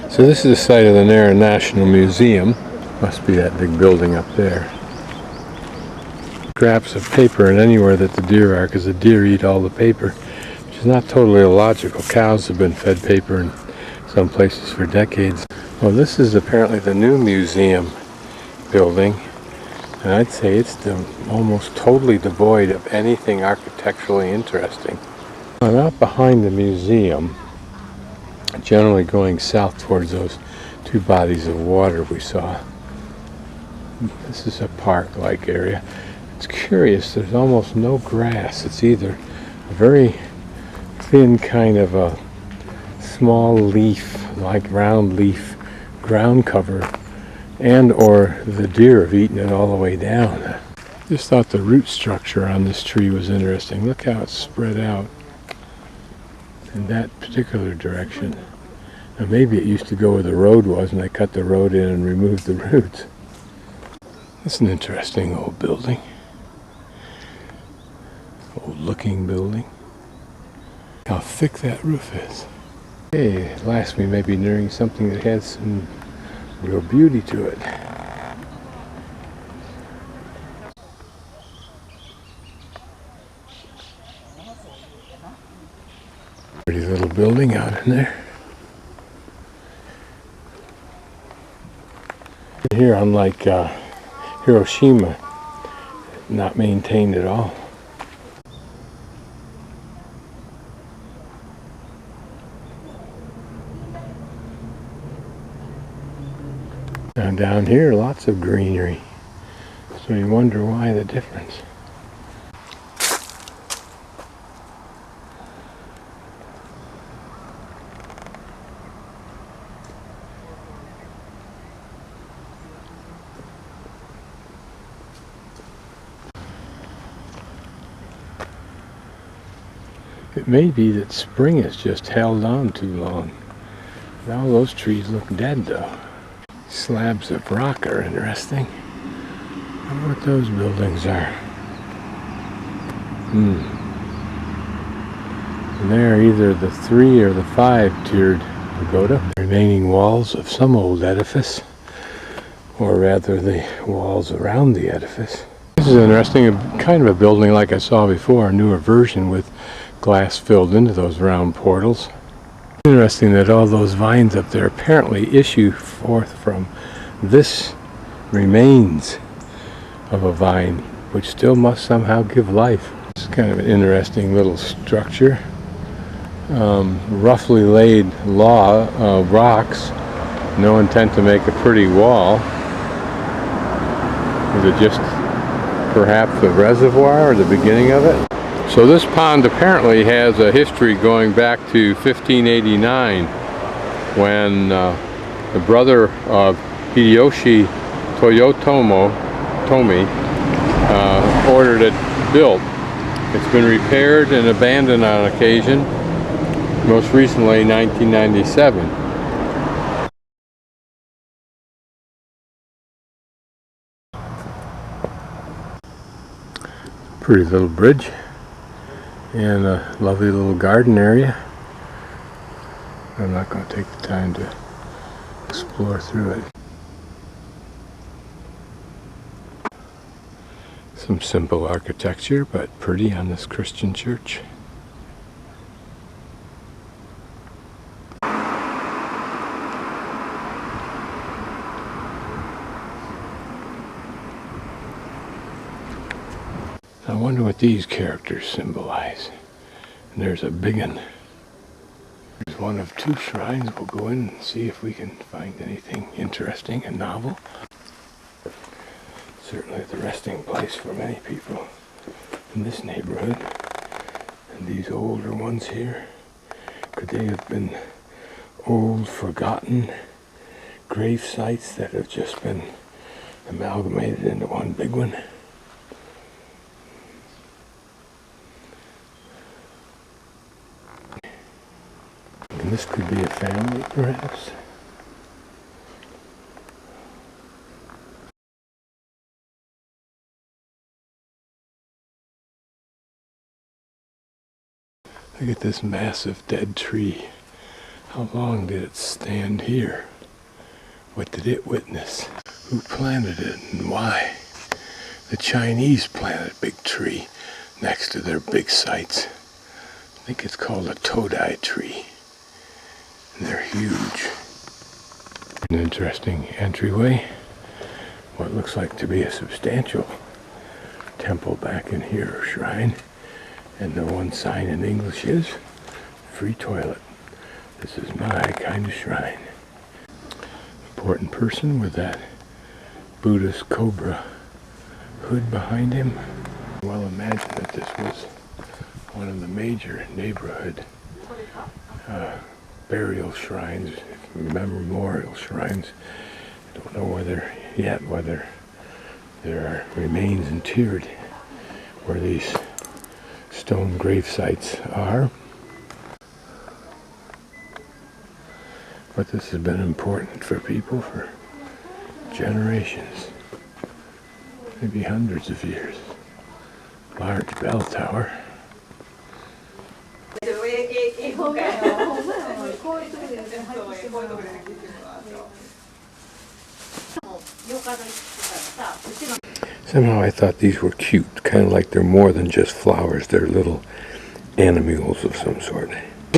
So this is the site of the Nara Nat'l Museum. Must be that big building up there. Scraps of paper and anywhere that the deer are, because the deer eat all the paper, which is not totally illogical. Cows have been fed paper in some places for decades. Well, this is apparently the new museum building, and I'd say it's almost totally devoid of anything architecturally interesting. I'm out behind the museum, generally going south towards those two bodies of water we saw. This is a park-like area. It's curious, there's almost no grass. It's either a very thin kind of a small leaf, like round leaf ground cover, and or the deer have eaten it all the way down. Just thought the root structure on this tree was interesting. Look how it's spread out in that particular direction. Now maybe it used to go where the road was and they cut the road in and removed the roots. It's an interesting old building. Old looking building. How thick that roof is. Hey, at last we may be nearing something that has some real beauty to it. Pretty little building out in there. Here, unlike Hiroshima, not maintained at all. Now down here, lots of greenery. So you wonder why the difference. It may be that spring has just held on too long. Now those trees look dead though. Slabs of rock are interesting. I wonder what those buildings are. And they're either the 3 or the 5 tiered pagoda. Remaining walls of some old edifice, or rather the walls around the edifice. This is interesting, kind of a building like I saw before, a newer version with glass filled into those round portals. Interesting that all those vines up there apparently issue forth from this remains of a vine, which still must somehow give life. It's kind of an interesting little structure. Roughly laid rocks, no intent to make a pretty wall. Is it just perhaps a reservoir or the beginning of it? So this pond apparently has a history going back to 1589, when the brother of Hideyoshi Toyotomi ordered it built. It's been repaired and abandoned on occasion, most recently 1997. Pretty little bridge. And a lovely little garden area. I'm not going to take the time to explore through it. Some simple architecture, but pretty on this Christian church. I wonder what these characters symbolize. And there's a big one. There's one of 2 shrines. We'll go in and see if we can find anything interesting and novel. Certainly the resting place for many people in this neighborhood. And these older ones here, could they have been old, forgotten grave sites that have just been amalgamated into one big one? And this could be a family, perhaps. Look at this massive dead tree. How long did it stand here? What did it witness? Who planted it and why? The Chinese planted a big tree next to their big sites. I think it's called a Bodhi Tree. And they're huge. An interesting entryway. What looks like to be a substantial temple back in here, or shrine. And the one sign in English is free toilet. This is my kind of shrine. Important person with that Buddhist cobra hood behind him. Well, imagine that this was one of the major neighborhood burial shrines, memorial shrines. I don't know whether there are remains interred where these stone grave sites are. But this has been important for people for generations, maybe hundreds of years. Large bell tower. Somehow I thought these were cute, kind of like they're more than just flowers, they're little animals of some sort.